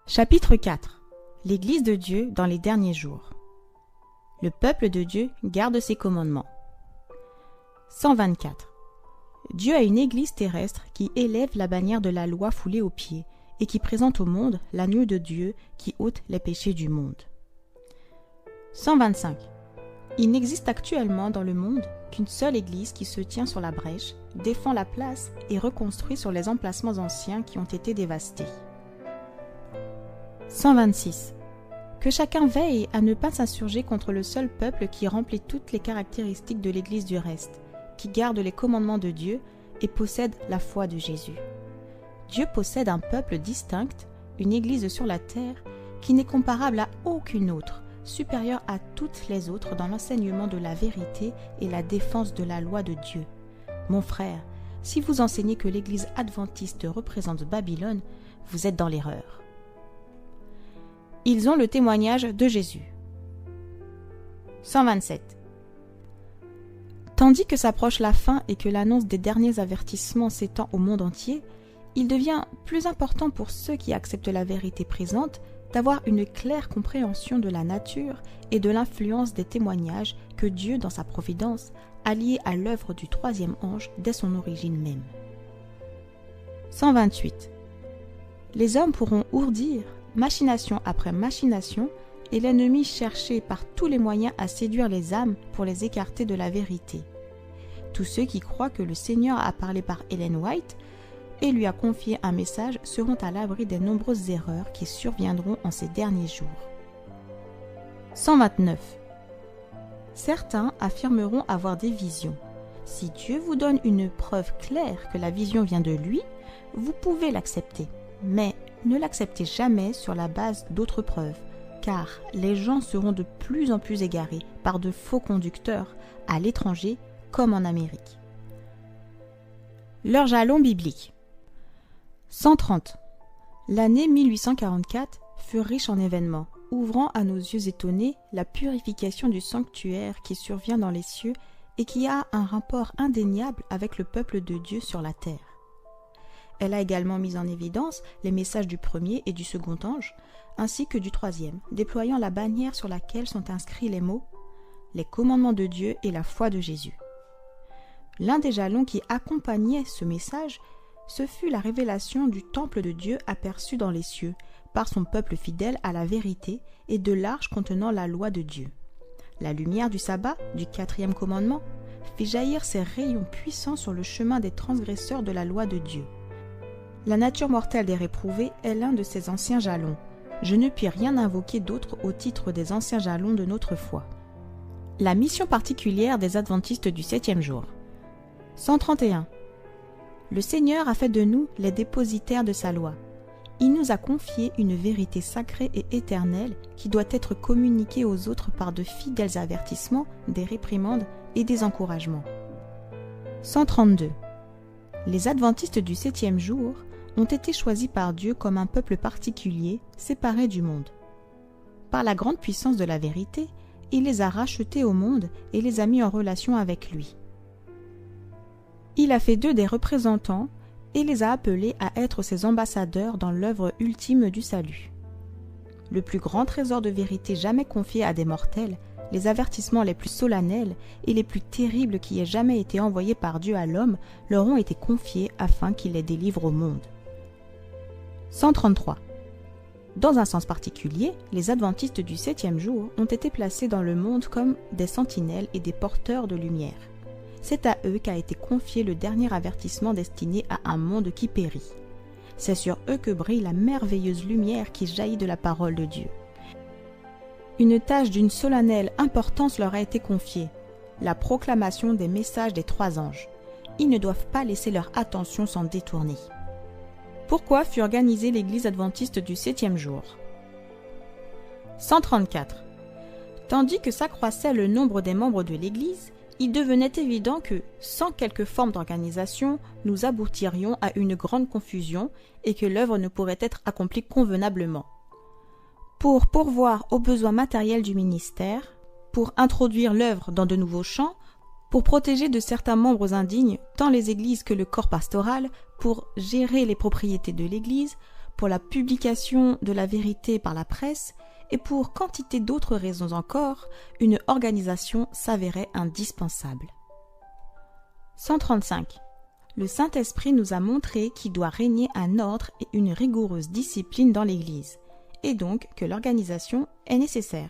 Chapitre 4. L'Église de Dieu dans les derniers jours. Le peuple de Dieu garde ses commandements. 124. Dieu a une Église terrestre qui élève la bannière de la loi foulée aux pieds et qui présente au monde l'agneau de Dieu qui ôte les péchés du monde. 125. Il n'existe actuellement dans le monde qu'une seule Église qui se tient sur la brèche, défend la place et reconstruit sur les emplacements anciens qui ont été dévastés. 126. Que chacun veille à ne pas s'insurger contre le seul peuple qui remplit toutes les caractéristiques de l'Église du reste, qui garde les commandements de Dieu et possède la foi de Jésus. Dieu possède un peuple distinct, une Église sur la terre, qui n'est comparable à aucune autre, supérieure à toutes les autres dans l'enseignement de la vérité et la défense de la loi de Dieu. Mon frère, si vous enseignez que l'Église adventiste représente Babylone, vous êtes dans l'erreur. Ils ont le témoignage de Jésus. 127. Tandis que s'approche la fin et que l'annonce des derniers avertissements s'étend au monde entier, il devient plus important pour ceux qui acceptent la vérité présente d'avoir une claire compréhension de la nature et de l'influence des témoignages que Dieu, dans sa providence, a liés à l'œuvre du troisième ange dès son origine même. 128. Les hommes pourront ourdir, machination après machination, et l'ennemi chercher par tous les moyens à séduire les âmes pour les écarter de la vérité. Tous ceux qui croient que le Seigneur a parlé par Ellen White et lui a confié un message seront à l'abri des nombreuses erreurs qui surviendront en ces derniers jours. 129. Certains affirmeront avoir des visions. Si Dieu vous donne une preuve claire que la vision vient de lui, vous pouvez l'accepter, mais ne l'acceptez jamais sur la base d'autres preuves, car les gens seront de plus en plus égarés par de faux conducteurs, à l'étranger comme en Amérique. Leur jalon biblique. 130. L'année 1844 fut riche en événements, ouvrant à nos yeux étonnés la purification du sanctuaire qui survient dans les cieux et qui a un rapport indéniable avec le peuple de Dieu sur la terre. Elle a également mis en évidence les messages du premier et du second ange, ainsi que du troisième, déployant la bannière sur laquelle sont inscrits les mots « Les commandements de Dieu et la foi de Jésus ». L'un des jalons qui accompagnait ce message, ce fut la révélation du temple de Dieu aperçu dans les cieux, par son peuple fidèle à la vérité et de l'arche contenant la loi de Dieu. La lumière du sabbat, du quatrième commandement, fit jaillir ses rayons puissants sur le chemin des transgresseurs de la loi de Dieu. La nature mortelle des réprouvés est l'un de ces anciens jalons. Je ne puis rien invoquer d'autre au titre des anciens jalons de notre foi. La mission particulière des adventistes du 7e jour. 131. Le Seigneur a fait de nous les dépositaires de sa loi. Il nous a confié une vérité sacrée et éternelle qui doit être communiquée aux autres par de fidèles avertissements, des réprimandes et des encouragements. 132. Les adventistes du 7e jour ont été choisis par Dieu comme un peuple particulier, séparé du monde. Par la grande puissance de la vérité, il les a rachetés au monde et les a mis en relation avec lui. Il a fait d'eux des représentants et les a appelés à être ses ambassadeurs dans l'œuvre ultime du salut. Le plus grand trésor de vérité jamais confié à des mortels, les avertissements les plus solennels et les plus terribles qui aient jamais été envoyés par Dieu à l'homme leur ont été confiés afin qu'il les délivre au monde. 133. Dans un sens particulier, les adventistes du 7e jour ont été placés dans le monde comme des sentinelles et des porteurs de lumière. C'est à eux qu'a été confié le dernier avertissement destiné à un monde qui périt. C'est sur eux que brille la merveilleuse lumière qui jaillit de la parole de Dieu. Une tâche d'une solennelle importance leur a été confiée, la proclamation des messages des trois anges. Ils ne doivent pas laisser leur attention s'en détourner. Pourquoi fut organisée l'Église adventiste du 7e jour? 134. Tandis que s'accroissait le nombre des membres de l'Église, il devenait évident que, sans quelque forme d'organisation, nous aboutirions à une grande confusion et que l'œuvre ne pourrait être accomplie convenablement. Pour pourvoir aux besoins matériels du ministère, pour introduire l'œuvre dans de nouveaux champs, pour protéger de certains membres indignes, tant les églises que le corps pastoral, pour gérer les propriétés de l'Église, pour la publication de la vérité par la presse et pour quantité d'autres raisons encore, une organisation s'avérait indispensable. 135. Le Saint-Esprit nous a montré qu'il doit régner un ordre et une rigoureuse discipline dans l'Église, et donc que l'organisation est nécessaire.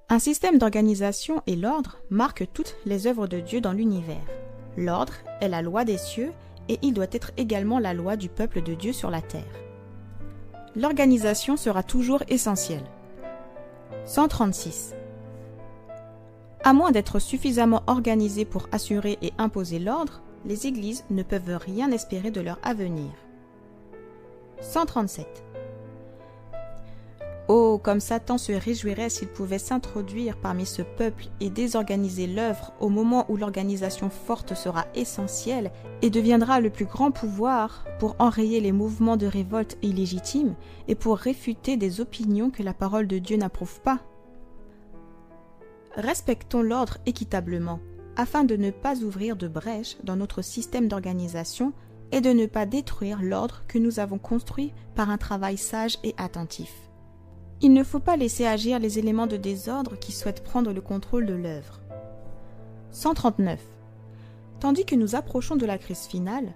Un système d'organisation et l'ordre marquent toutes les œuvres de Dieu dans l'univers. L'ordre est la loi des cieux et il doit être également la loi du peuple de Dieu sur la terre. L'organisation sera toujours essentielle. 136. À moins d'être suffisamment organisées pour assurer et imposer l'ordre, les églises ne peuvent rien espérer de leur avenir. 137. Oh, comme Satan se réjouirait s'il pouvait s'introduire parmi ce peuple et désorganiser l'œuvre au moment où l'organisation forte sera essentielle et deviendra le plus grand pouvoir pour enrayer les mouvements de révolte illégitimes et pour réfuter des opinions que la parole de Dieu n'approuve pas. Respectons l'ordre équitablement, afin de ne pas ouvrir de brèche dans notre système d'organisation et de ne pas détruire l'ordre que nous avons construit par un travail sage et attentif. Il ne faut pas laisser agir les éléments de désordre qui souhaitent prendre le contrôle de l'œuvre. 139. Tandis que nous approchons de la crise finale,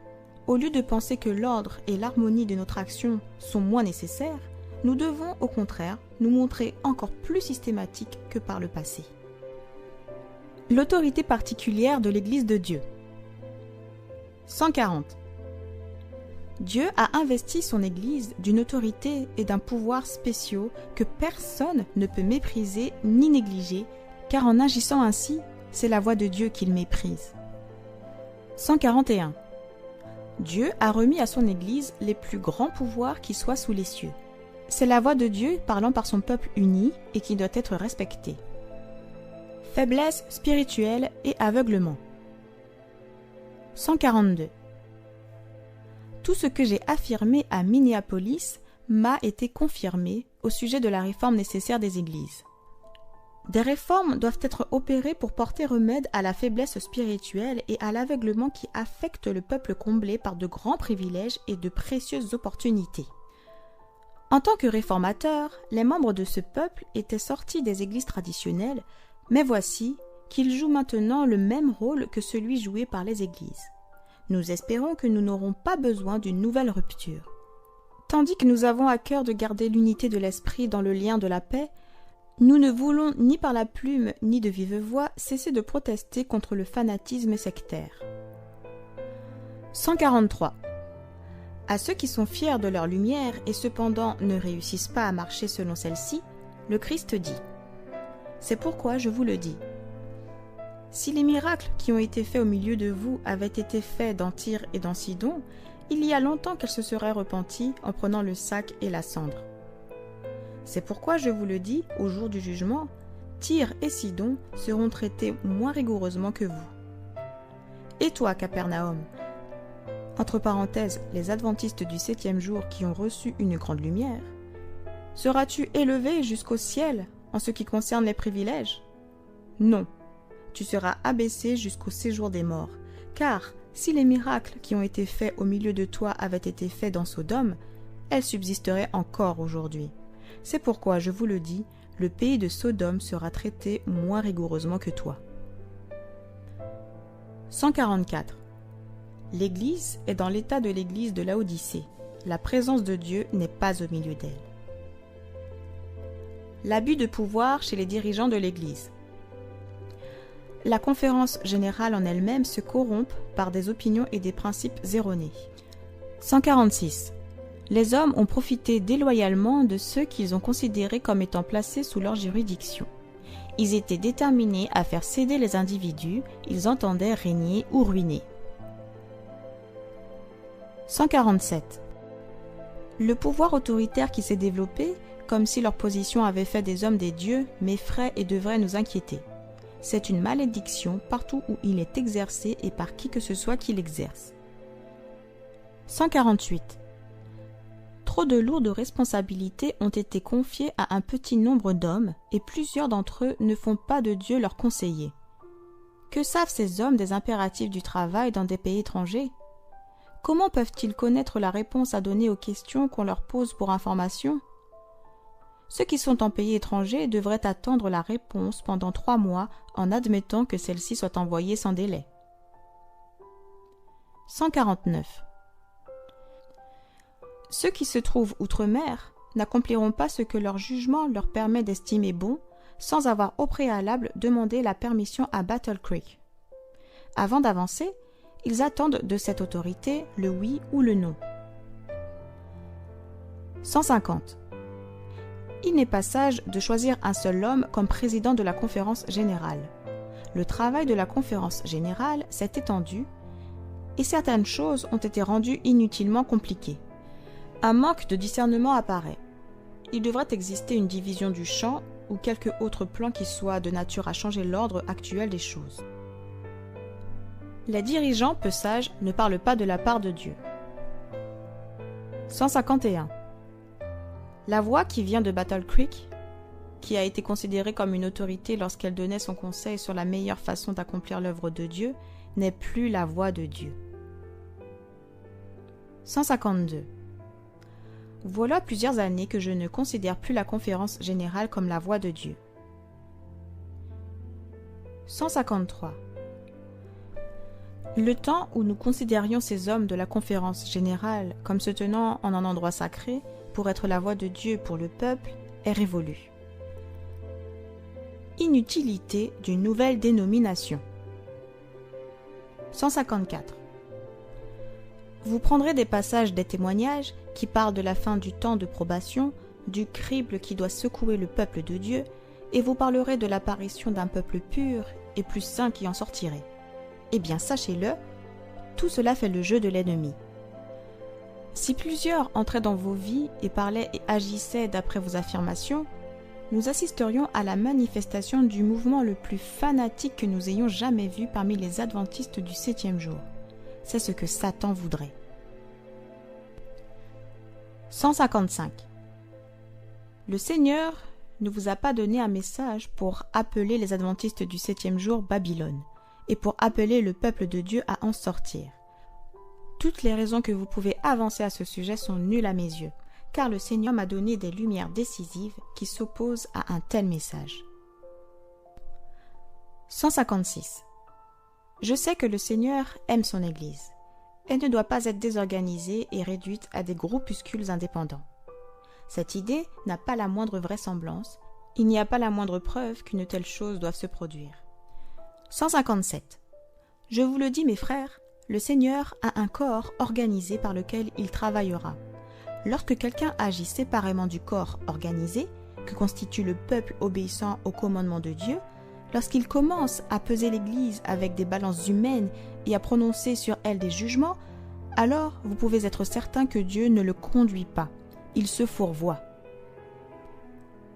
au lieu de penser que l'ordre et l'harmonie de notre action sont moins nécessaires, nous devons au contraire nous montrer encore plus systématiques que par le passé. L'autorité particulière de l'Église de Dieu. 140. Dieu a investi son Église d'une autorité et d'un pouvoir spéciaux que personne ne peut mépriser ni négliger, car en agissant ainsi, c'est la voix de Dieu qu'il méprise. 141. Dieu a remis à son Église les plus grands pouvoirs qui soient sous les cieux. C'est la voix de Dieu parlant par son peuple uni et qui doit être respectée. Faiblesse spirituelle et aveuglement. 142. Tout ce que j'ai affirmé à Minneapolis m'a été confirmé au sujet de la réforme nécessaire des églises. Des réformes doivent être opérées pour porter remède à la faiblesse spirituelle et à l'aveuglement qui affecte le peuple comblé par de grands privilèges et de précieuses opportunités. En tant que réformateurs, les membres de ce peuple étaient sortis des églises traditionnelles, mais voici qu'ils jouent maintenant le même rôle que celui joué par les églises. Nous espérons que nous n'aurons pas besoin d'une nouvelle rupture. Tandis que nous avons à cœur de garder l'unité de l'esprit dans le lien de la paix, nous ne voulons ni par la plume ni de vive voix cesser de protester contre le fanatisme sectaire. 143. À ceux qui sont fiers de leur lumière et cependant ne réussissent pas à marcher selon celle-ci, le Christ dit : c'est pourquoi je vous le dis. Si les miracles qui ont été faits au milieu de vous avaient été faits dans Tyr et dans Sidon, il y a longtemps qu'elles se seraient repenties en prenant le sac et la cendre. C'est pourquoi je vous le dis, au jour du jugement, Tyr et Sidon seront traités moins rigoureusement que vous. Et toi, Capernaum, entre parenthèses, les adventistes du 7e jour qui ont reçu une grande lumière, seras-tu élevé jusqu'au ciel en ce qui concerne les privilèges ? Non, tu seras abaissé jusqu'au séjour des morts, car si les miracles qui ont été faits au milieu de toi avaient été faits dans Sodome, elles subsisteraient encore aujourd'hui. C'est pourquoi je vous le dis, le pays de Sodome sera traité moins rigoureusement que toi. 144. L'Église est dans l'état de l'Église de Laodicée. La présence de Dieu n'est pas au milieu d'elle. L'abus de pouvoir chez les dirigeants de l'Église. La conférence générale en elle-même se corrompt par des opinions et des principes erronés. 146. Les hommes ont profité déloyalement de ceux qu'ils ont considérés comme étant placés sous leur juridiction. Ils étaient déterminés à faire céder les individus, ils entendaient régner ou ruiner. 147. Le pouvoir autoritaire qui s'est développé, comme si leur position avait fait des hommes des dieux, m'effraie et devrait nous inquiéter. C'est une malédiction partout où il est exercé et par qui que ce soit qui l'exerce. 148. Trop de lourdes responsabilités ont été confiées à un petit nombre d'hommes et plusieurs d'entre eux ne font pas de Dieu leur conseiller. Que savent ces hommes des impératifs du travail dans des pays étrangers ? Comment peuvent-ils connaître la réponse à donner aux questions qu'on leur pose pour information? Ceux qui sont en pays étranger devraient attendre la réponse pendant 3 mois en admettant que celle-ci soit envoyée sans délai. 149. Ceux qui se trouvent outre-mer n'accompliront pas ce que leur jugement leur permet d'estimer bon sans avoir au préalable demandé la permission à Battle Creek. Avant d'avancer, ils attendent de cette autorité le oui ou le non. 150. Il n'est pas sage de choisir un seul homme comme président de la conférence générale. Le travail de la conférence générale s'est étendu et certaines choses ont été rendues inutilement compliquées. Un manque de discernement apparaît. Il devrait exister une division du champ ou quelque autre plan qui soit de nature à changer l'ordre actuel des choses. Les dirigeants peu sages ne parlent pas de la part de Dieu. 151. La voix qui vient de Battle Creek, qui a été considérée comme une autorité lorsqu'elle donnait son conseil sur la meilleure façon d'accomplir l'œuvre de Dieu, n'est plus la voix de Dieu. 152. Voilà plusieurs années que je ne considère plus la conférence générale comme la voix de Dieu. 153. Le temps où nous considérions ces hommes de la conférence générale comme se tenant en un endroit sacré pour être la voix de Dieu pour le peuple est révolu. Inutilité d'une nouvelle dénomination. 154. Vous prendrez des passages des témoignages qui parlent de la fin du temps de probation, du crible qui doit secouer le peuple de Dieu, et vous parlerez de l'apparition d'un peuple pur et plus saint qui en sortirait. Eh bien, sachez-le, tout cela fait le jeu de l'ennemi. Si plusieurs entraient dans vos vies et parlaient et agissaient d'après vos affirmations, nous assisterions à la manifestation du mouvement le plus fanatique que nous ayons jamais vu parmi les adventistes du 7e jour. C'est ce que Satan voudrait. 155. Le Seigneur ne vous a pas donné un message pour appeler les adventistes du 7e jour Babylone et pour appeler le peuple de Dieu à en sortir. Toutes les raisons que vous pouvez avancer à ce sujet sont nulles à mes yeux, car le Seigneur m'a donné des lumières décisives qui s'opposent à un tel message. 156. Je sais que le Seigneur aime son Église. Elle ne doit pas être désorganisée et réduite à des groupuscules indépendants. Cette idée n'a pas la moindre vraisemblance, il n'y a pas la moindre preuve qu'une telle chose doive se produire. 157. Je vous le dis, mes frères, le Seigneur a un corps organisé par lequel il travaillera. Lorsque quelqu'un agit séparément du corps organisé, que constitue le peuple obéissant au commandement de Dieu, lorsqu'il commence à peser l'Église avec des balances humaines et à prononcer sur elle des jugements, alors vous pouvez être certain que Dieu ne le conduit pas. Il se fourvoie.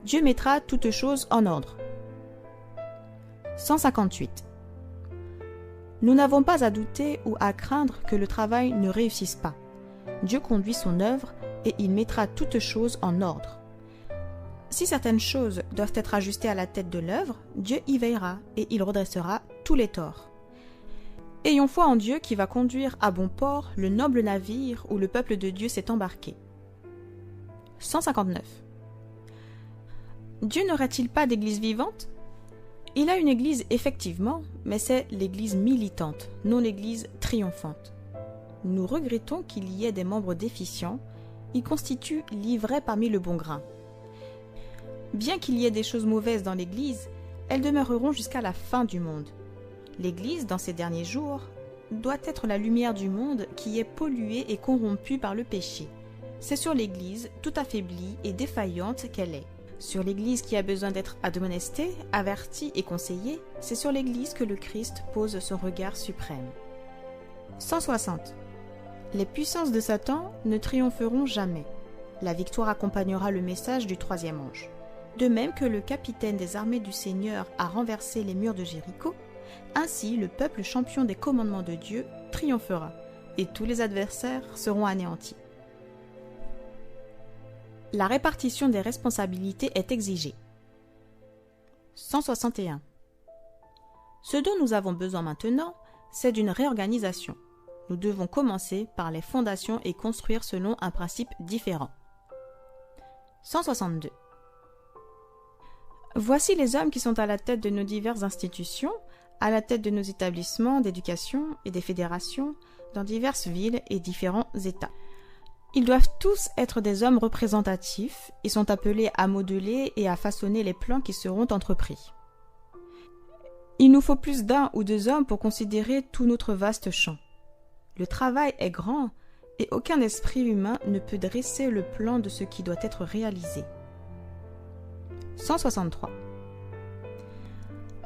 Dieu mettra toutes choses en ordre. 158. Nous n'avons pas à douter ou à craindre que le travail ne réussisse pas. Dieu conduit son œuvre et il mettra toutes choses en ordre. Si certaines choses doivent être ajustées à la tête de l'œuvre, Dieu y veillera et il redressera tous les torts. Ayons foi en Dieu qui va conduire à bon port le noble navire où le peuple de Dieu s'est embarqué. 159. Dieu n'aurait-il pas d'église vivante? Il a une église effectivement, mais c'est l'église militante, non l'église triomphante. Nous regrettons qu'il y ait des membres déficients, ils constituent l'ivraie parmi le bon grain. Bien qu'il y ait des choses mauvaises dans l'église, elles demeureront jusqu'à la fin du monde. L'église, dans ces derniers jours, doit être la lumière du monde qui est polluée et corrompue par le péché. C'est sur l'église, tout affaiblie et défaillante qu'elle est. Sur l'Église qui a besoin d'être admonestée, avertie et conseillée, c'est sur l'Église que le Christ pose son regard suprême. 160. Les puissances de Satan ne triompheront jamais. La victoire accompagnera le message du 3e ange. De même que le capitaine des armées du Seigneur a renversé les murs de Jéricho, ainsi le peuple champion des commandements de Dieu triomphera, et tous les adversaires seront anéantis. La répartition des responsabilités est exigée. 161. Ce dont nous avons besoin maintenant, c'est d'une réorganisation. Nous devons commencer par les fondations et construire selon un principe différent. 162. Voici les hommes qui sont à la tête de nos diverses institutions, à la tête de nos établissements d'éducation et des fédérations, dans diverses villes et différents États. Ils doivent tous être des hommes représentatifs et sont appelés à modeler et à façonner les plans qui seront entrepris. Il nous faut plus d'un ou deux hommes pour considérer tout notre vaste champ. Le travail est grand et aucun esprit humain ne peut dresser le plan de ce qui doit être réalisé. 163.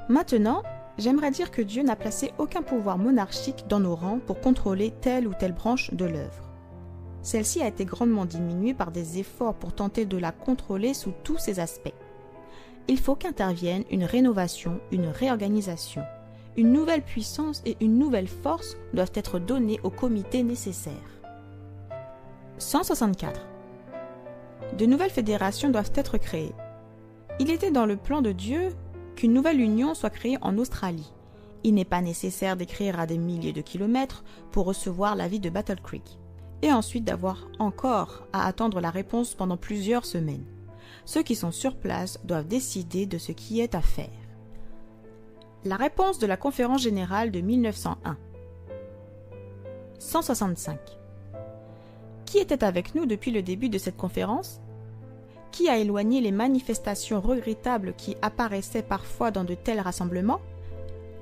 Maintenant, j'aimerais dire que Dieu n'a placé aucun pouvoir monarchique dans nos rangs pour contrôler telle ou telle branche de l'œuvre. Celle-ci a été grandement diminuée par des efforts pour tenter de la contrôler sous tous ses aspects. Il faut qu'intervienne une rénovation, une réorganisation. Une nouvelle puissance et une nouvelle force doivent être données au comité nécessaire. 164. De nouvelles fédérations doivent être créées. Il était dans le plan de Dieu qu'une nouvelle union soit créée en Australie. Il n'est pas nécessaire d'écrire à des milliers de kilomètres pour recevoir l'avis de Battle Creek, et ensuite d'avoir encore à attendre la réponse pendant plusieurs semaines. Ceux qui sont sur place doivent décider de ce qui est à faire. La réponse de la conférence générale de 1901. 165. Qui était avec nous depuis le début de cette conférence ? Qui a éloigné les manifestations regrettables qui apparaissaient parfois dans de tels rassemblements ?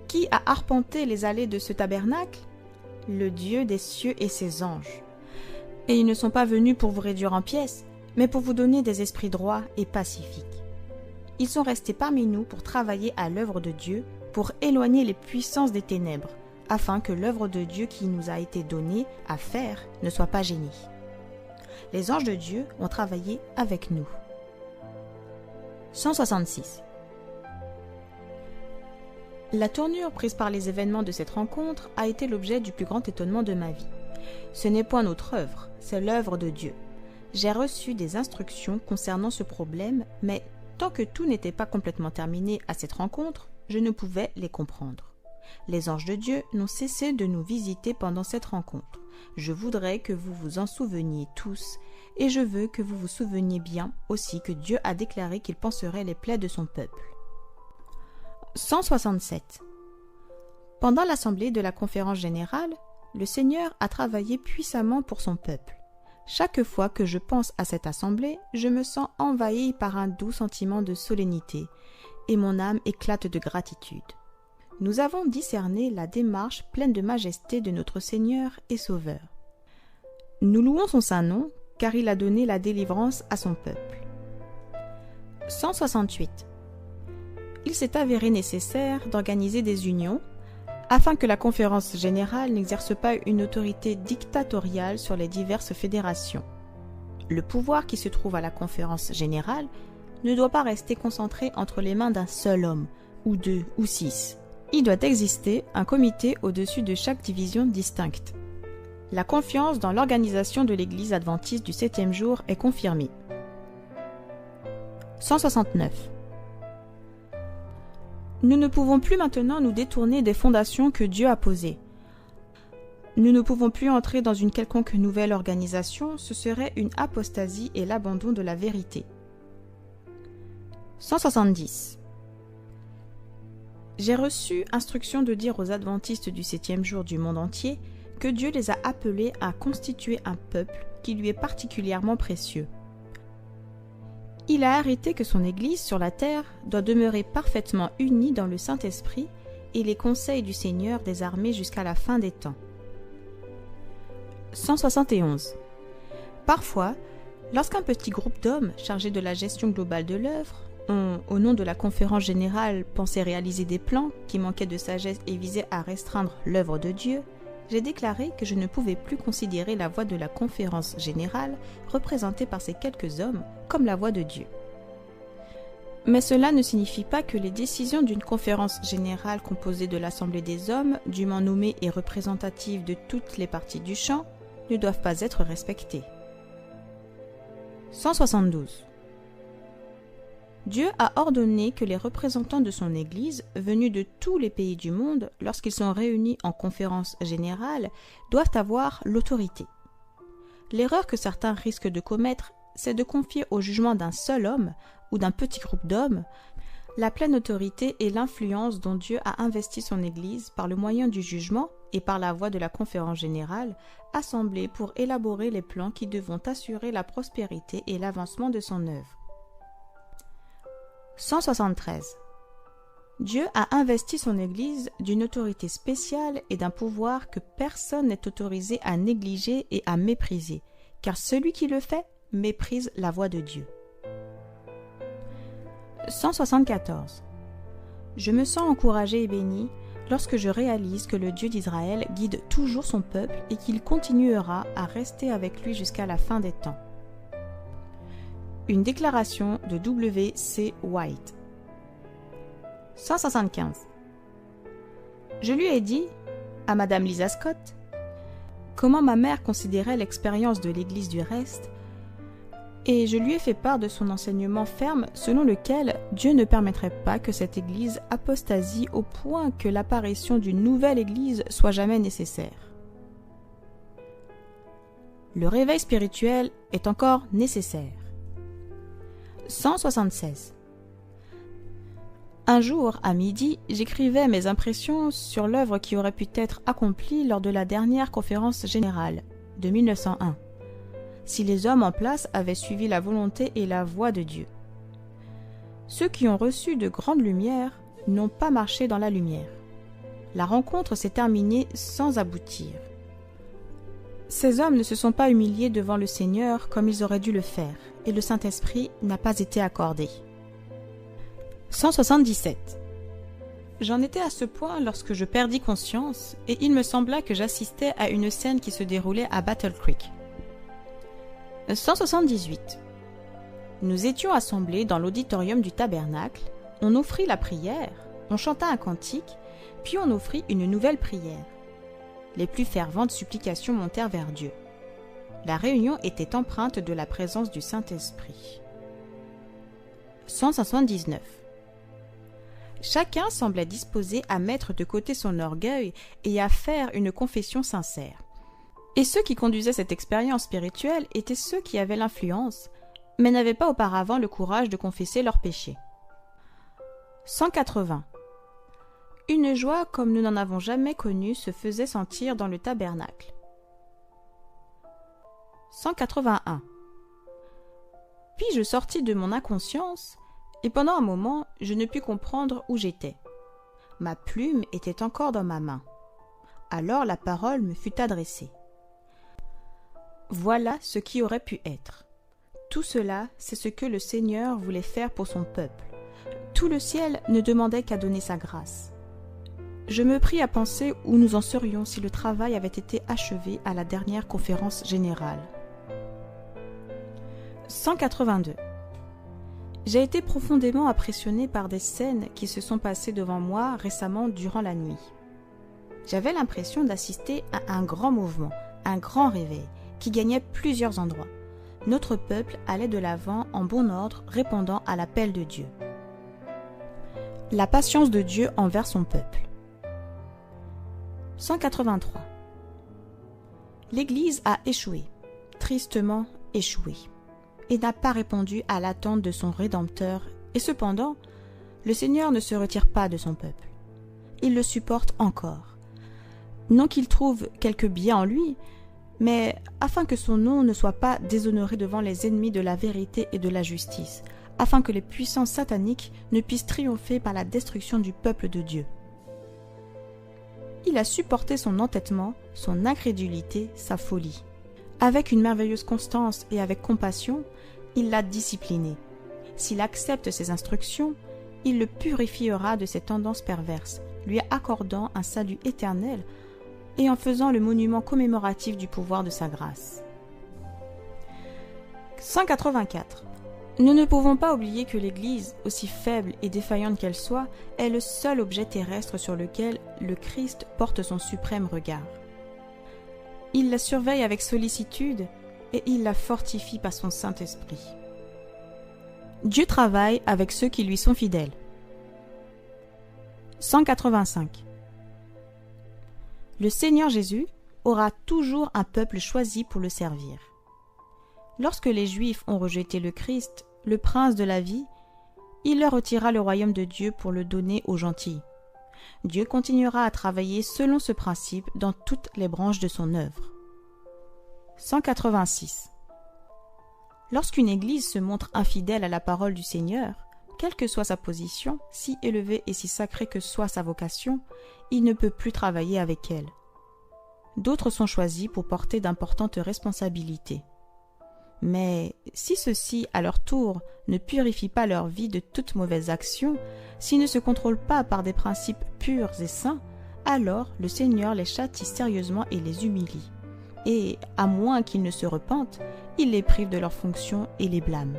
Qui a arpenté les allées de ce tabernacle ? Le Dieu des cieux et ses anges. Et ils ne sont pas venus pour vous réduire en pièces, mais pour vous donner des esprits droits et pacifiques. Ils sont restés parmi nous pour travailler à l'œuvre de Dieu, pour éloigner les puissances des ténèbres, afin que l'œuvre de Dieu qui nous a été donnée à faire ne soit pas gênée. Les anges de Dieu ont travaillé avec nous. 166. La tournure prise par les événements de cette rencontre a été l'objet du plus grand étonnement de ma vie. Ce n'est point notre œuvre, c'est l'œuvre de Dieu. J'ai reçu des instructions concernant ce problème, mais tant que tout n'était pas complètement terminé à cette rencontre, je ne pouvais les comprendre. Les anges de Dieu n'ont cessé de nous visiter pendant cette rencontre. Je voudrais que vous vous en souveniez tous, et je veux que vous vous souveniez bien aussi que Dieu a déclaré qu'il panserait les plaies de son peuple. 167. Pendant l'assemblée de la conférence générale, le Seigneur a travaillé puissamment pour son peuple. Chaque fois que je pense à cette assemblée, je me sens envahi par un doux sentiment de solennité, et mon âme éclate de gratitude. Nous avons discerné la démarche pleine de majesté de notre Seigneur et Sauveur. Nous louons son saint nom, car il a donné la délivrance à son peuple. 168. Il s'est avéré nécessaire d'organiser des unions, afin que la conférence générale n'exerce pas une autorité dictatoriale sur les diverses fédérations. Le pouvoir qui se trouve à la conférence générale ne doit pas rester concentré entre les mains d'un seul homme, ou deux, ou six. Il doit exister un comité au-dessus de chaque division distincte. La confiance dans l'organisation de l'Église adventiste du 7e jour est confirmée. 169. Nous ne pouvons plus maintenant nous détourner des fondations que Dieu a posées. Nous ne pouvons plus entrer dans une quelconque nouvelle organisation, ce serait une apostasie et l'abandon de la vérité. 170. J'ai reçu instruction de dire aux adventistes du 7e jour du monde entier que Dieu les a appelés à constituer un peuple qui lui est particulièrement précieux. Il a arrêté que son Église sur la terre doit demeurer parfaitement unie dans le Saint-Esprit et les conseils du Seigneur des armées jusqu'à la fin des temps. 171. Parfois, lorsqu'un petit groupe d'hommes chargés de la gestion globale de l'œuvre ont, au nom de la conférence générale, pensé réaliser des plans qui manquaient de sagesse et visaient à restreindre l'œuvre de Dieu, j'ai déclaré que je ne pouvais plus considérer la voix de la conférence générale, représentée par ces quelques hommes, comme la voix de Dieu. Mais cela ne signifie pas que les décisions d'une conférence générale composée de l'assemblée des hommes, dûment nommée et représentative de toutes les parties du champ, ne doivent pas être respectées. 172. Dieu a ordonné que les représentants de son Église, venus de tous les pays du monde, lorsqu'ils sont réunis en conférence générale, doivent avoir l'autorité. L'erreur que certains risquent de commettre, c'est de confier au jugement d'un seul homme ou d'un petit groupe d'hommes la pleine autorité et l'influence dont Dieu a investi son Église par le moyen du jugement et par la voie de la conférence générale, assemblée pour élaborer les plans qui devront assurer la prospérité et l'avancement de son œuvre. 173. Dieu a investi son Église d'une autorité spéciale et d'un pouvoir que personne n'est autorisé à négliger et à mépriser, car celui qui le fait méprise la voix de Dieu. 174. Je me sens encouragé et béni lorsque je réalise que le Dieu d'Israël guide toujours son peuple et qu'il continuera à rester avec lui jusqu'à la fin des temps. Une déclaration de W.C. White. 175. Je lui ai dit, à Madame Lisa Scott, comment ma mère considérait l'expérience de l'Église du reste, et je lui ai fait part de son enseignement ferme selon lequel Dieu ne permettrait pas que cette Église apostasie au point que l'apparition d'une nouvelle Église soit jamais nécessaire. Le réveil spirituel est encore nécessaire. 176. Un jour, à midi, j'écrivais mes impressions sur l'œuvre qui aurait pu être accomplie lors de la dernière conférence générale de 1901. Si les hommes en place avaient suivi la volonté et la voie de Dieu. Ceux qui ont reçu de grandes lumières n'ont pas marché dans la lumière. La rencontre s'est terminée sans aboutir. Ces hommes ne se sont pas humiliés devant le Seigneur comme ils auraient dû le faire, et le Saint-Esprit n'a pas été accordé. 177. J'en étais à ce point lorsque je perdis conscience, et il me sembla que j'assistais à une scène qui se déroulait à Battle Creek. 178. Nous étions assemblés dans l'auditorium du tabernacle, on offrit la prière, on chanta un cantique, puis on offrit une nouvelle prière. Les plus ferventes supplications montèrent vers Dieu. La réunion était empreinte de la présence du Saint-Esprit. 179. Chacun semblait disposé à mettre de côté son orgueil et à faire une confession sincère. Et ceux qui conduisaient cette expérience spirituelle étaient ceux qui avaient l'influence, mais n'avaient pas auparavant le courage de confesser leurs péchés. 180. Une joie comme nous n'en avons jamais connue se faisait sentir dans le tabernacle. 181. Puis je sortis de mon inconscience, et pendant un moment, je ne pus comprendre où j'étais. Ma plume était encore dans ma main. Alors la parole me fut adressée. Voilà ce qui aurait pu être. Tout cela, c'est ce que le Seigneur voulait faire pour son peuple. Tout le ciel ne demandait qu'à donner sa grâce. Je me pris à penser où nous en serions si le travail avait été achevé à la dernière conférence générale. 182. J'ai été profondément impressionné par des scènes qui se sont passées devant moi récemment durant la nuit. J'avais l'impression d'assister à un grand mouvement, un grand réveil, qui gagnait plusieurs endroits. Notre peuple allait de l'avant en bon ordre, répondant à l'appel de Dieu. La patience de Dieu envers son peuple. 183. L'Église a échoué, tristement échoué, et n'a pas répondu à l'attente de son Rédempteur, et cependant, le Seigneur ne se retire pas de son peuple. Il le supporte encore. Non qu'il trouve quelque bien en lui, mais afin que son nom ne soit pas déshonoré devant les ennemis de la vérité et de la justice, afin que les puissances sataniques ne puissent triompher par la destruction du peuple de Dieu. Il a supporté son entêtement, son incrédulité, sa folie. Avec une merveilleuse constance et avec compassion, il l'a discipliné. S'il accepte ses instructions, il le purifiera de ses tendances perverses, lui accordant un salut éternel et en faisant le monument commémoratif du pouvoir de sa grâce. 184. Nous ne pouvons pas oublier que l'Église, aussi faible et défaillante qu'elle soit, est le seul objet terrestre sur lequel le Christ porte son suprême regard. Il la surveille avec sollicitude et il la fortifie par son Saint-Esprit. Dieu travaille avec ceux qui lui sont fidèles. 185. Le Seigneur Jésus aura toujours un peuple choisi pour le servir. Lorsque les Juifs ont rejeté le Christ, le prince de la vie, il leur retira le royaume de Dieu pour le donner aux gentils. Dieu continuera à travailler selon ce principe dans toutes les branches de son œuvre. 186. Lorsqu'une Église se montre infidèle à la parole du Seigneur, quelle que soit sa position, si élevée et si sacrée que soit sa vocation, il ne peut plus travailler avec elle. D'autres sont choisis pour porter d'importantes responsabilités. Mais si ceux-ci, à leur tour, ne purifient pas leur vie de toute mauvaise action, s'ils ne se contrôlent pas par des principes purs et saints, alors le Seigneur les châtie sérieusement et les humilie. Et, à moins qu'ils ne se repentent, il les prive de leurs fonctions et les blâme.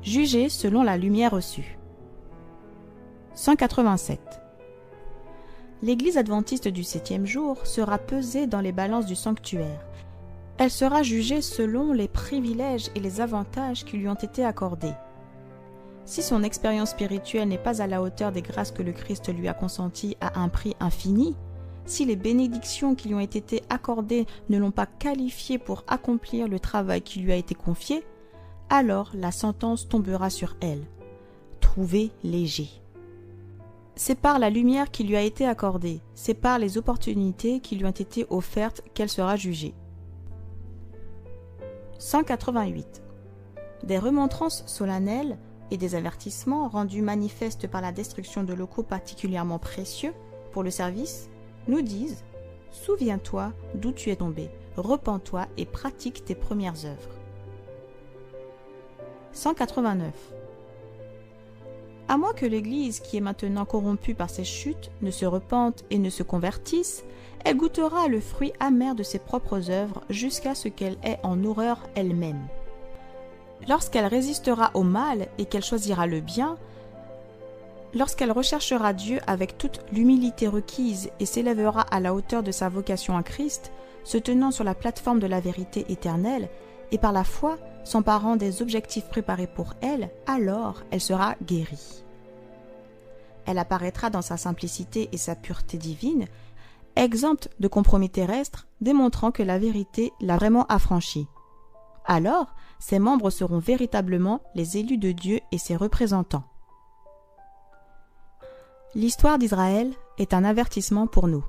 Jugez selon la lumière reçue. 187. L'Église adventiste du 7e jour sera pesée dans les balances du sanctuaire. Elle sera jugée selon les privilèges et les avantages qui lui ont été accordés. Si son expérience spirituelle n'est pas à la hauteur des grâces que le Christ lui a consenties à un prix infini, si les bénédictions qui lui ont été accordées ne l'ont pas qualifiée pour accomplir le travail qui lui a été confié, alors la sentence tombera sur elle. Trouvez léger. C'est par la lumière qui lui a été accordée, c'est par les opportunités qui lui ont été offertes qu'elle sera jugée. 188. Des remontrances solennelles et des avertissements rendus manifestes par la destruction de locaux particulièrement précieux pour le service nous disent « Souviens-toi d'où tu es tombé, repens-toi et pratique tes premières œuvres. » 189. À moins que l'Église, qui est maintenant corrompue par ses chutes, ne se repente et ne se convertisse, elle goûtera le fruit amer de ses propres œuvres jusqu'à ce qu'elle ait en horreur elle-même. Lorsqu'elle résistera au mal et qu'elle choisira le bien, lorsqu'elle recherchera Dieu avec toute l'humilité requise et s'élèvera à la hauteur de sa vocation à Christ, se tenant sur la plateforme de la vérité éternelle, et par la foi, s'emparant des objectifs préparés pour elle, alors elle sera guérie. Elle apparaîtra dans sa simplicité et sa pureté divine, exempte de compromis terrestres, démontrant que la vérité l'a vraiment affranchie. Alors, ses membres seront véritablement les élus de Dieu et ses représentants. L'histoire d'Israël est un avertissement pour nous.